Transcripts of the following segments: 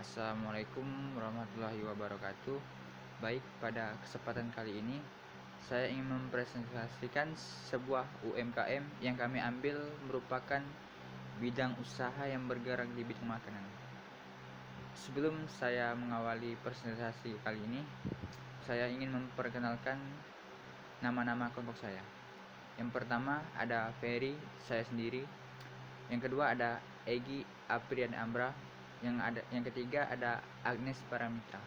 Assalamualaikum warahmatullahi wabarakatuh. Baik, pada kesempatan kali ini saya ingin mempresentasikan sebuah UMKM yang kami ambil merupakan bidang usaha yang bergerak di bidang makanan. Sebelum saya mengawali presentasi kali ini, saya ingin memperkenalkan nama-nama kelompok saya. Yang pertama ada Ferry, saya sendiri. Yang kedua ada Egi Aprian Amra. Yang ketiga ada Agnes Paramita.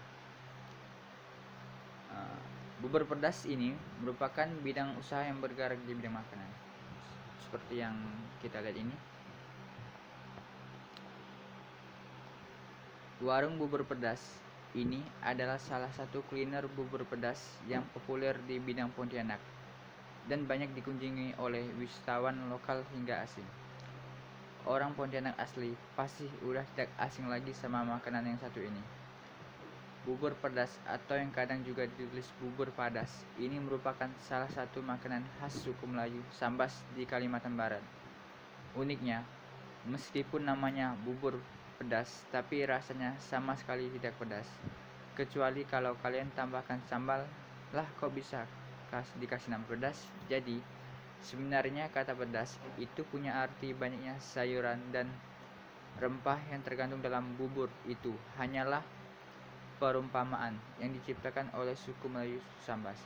Bubur pedas ini merupakan bidang usaha yang bergerak di bidang makanan, seperti yang kita lihat ini. Warung bubur pedas ini adalah salah satu kuliner bubur pedas yang populer di bidang Pontianak dan banyak dikunjungi oleh wisatawan lokal hingga asing. Orang Pontianak asli pasti udah tidak asing lagi sama makanan yang satu ini. Bubur pedas atau yang kadang juga ditulis bubur padas ini merupakan salah satu makanan khas suku Melayu Sambas di Kalimantan Barat. Uniknya, meskipun namanya bubur pedas, tapi rasanya sama sekali tidak pedas. Kecuali kalau kalian tambahkan sambal, lah kok bisa dikasih nama pedas. Jadi sebenarnya kata pedas itu punya arti banyaknya sayuran dan rempah yang tergantung dalam bubur itu hanyalah perumpamaan yang diciptakan oleh suku Melayu Sambas.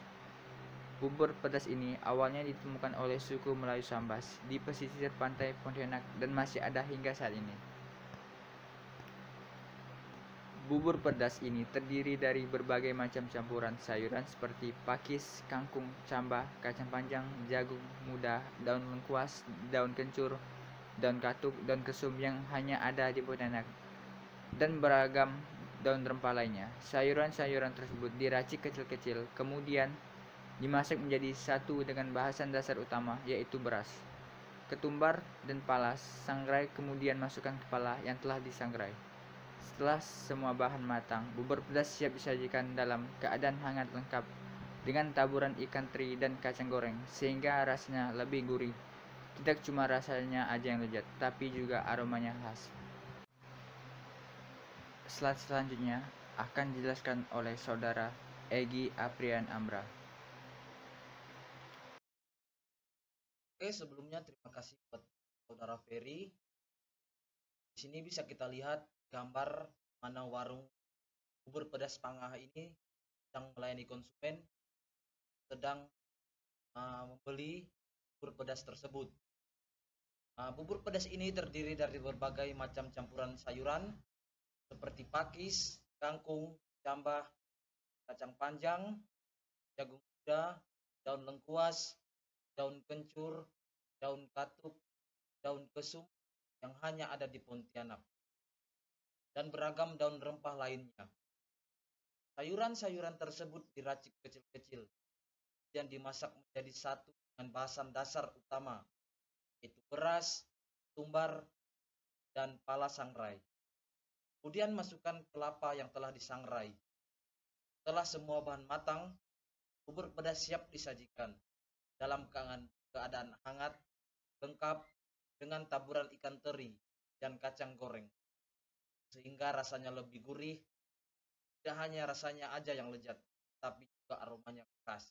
Bubur pedas ini awalnya ditemukan oleh suku Melayu Sambas di pesisir pantai Pontianak dan masih ada hingga saat ini. Bubur pedas ini terdiri dari berbagai macam campuran sayuran seperti pakis, kangkung, cambah, kacang panjang, jagung muda, daun lengkuas, daun kencur, daun katuk, daun kesum yang hanya ada di Pontianak, dan beragam daun rempah lainnya. Sayuran-sayuran tersebut diracik kecil-kecil, kemudian dimasak menjadi satu dengan bahasan dasar utama, yaitu beras, ketumbar, dan palas. Sangrai kemudian masukkan kepala yang telah disangrai. Setelah semua bahan matang, bubur pedas siap disajikan dalam keadaan hangat lengkap dengan taburan ikan teri dan kacang goreng, sehingga rasanya lebih gurih. Tidak cuma rasanya aja yang lezat, tapi juga aromanya khas. Slide selanjutnya akan dijelaskan oleh saudara Egi Aprian Amra. Oke, sebelumnya terima kasih buat saudara Ferry. Di sini bisa kita lihat gambar mana warung bubur pedas Pangah ini sedang melayani konsumen, sedang membeli bubur pedas tersebut. Bubur pedas ini terdiri dari berbagai macam campuran sayuran seperti pakis, kangkung, cambah, kacang panjang, jagung muda, daun lengkuas, daun kencur, daun katuk, daun kesum yang hanya ada di Pontianak, dan beragam daun rempah lainnya. Sayuran-sayuran tersebut diracik kecil-kecil dan dimasak menjadi satu dengan bahasan dasar utama, yaitu beras, tumbar, dan pala sangrai. Kemudian masukkan kelapa yang telah disangrai. Setelah semua bahan matang, bubur pedas siap disajikan dalam keadaan hangat, lengkap dengan taburan ikan teri dan kacang goreng, sehingga rasanya lebih gurih. Tidak hanya rasanya aja yang lezat, tapi juga aromanya khas.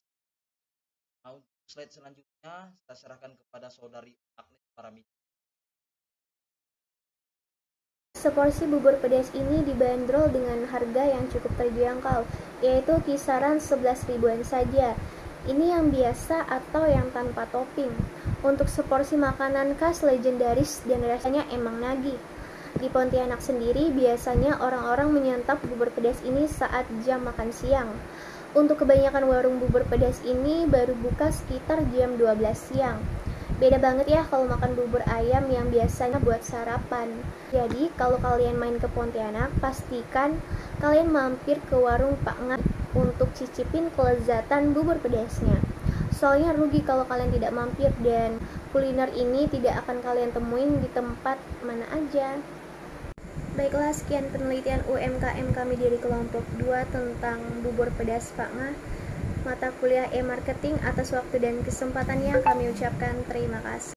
Untuk slide selanjutnya saya serahkan kepada saudari Agnes Paramita. Seporsi bubur pedas ini dibanderol dengan harga yang cukup terjangkau, yaitu kisaran 11 ribuan saja. Ini yang biasa atau yang tanpa topping. Untuk seporsi makanan khas legendaris dan rasanya emang nagih. Di Pontianak sendiri biasanya orang-orang menyantap bubur pedas ini saat jam makan siang. Untuk kebanyakan warung bubur pedas ini baru buka sekitar jam 12 siang. Beda banget ya kalau makan bubur ayam yang biasanya buat sarapan. Jadi kalau kalian main ke Pontianak, pastikan kalian mampir ke warung Pak Nga untuk cicipin kelezatan bubur pedasnya. Soalnya rugi kalau kalian tidak mampir, dan kuliner ini tidak akan kalian temuin di tempat mana aja. Baiklah, sekian penelitian UMKM kami dari kelompok 2 tentang bubur pedas Pak Nga mata kuliah e-marketing. Atas waktu dan kesempatannya kami ucapkan terima kasih.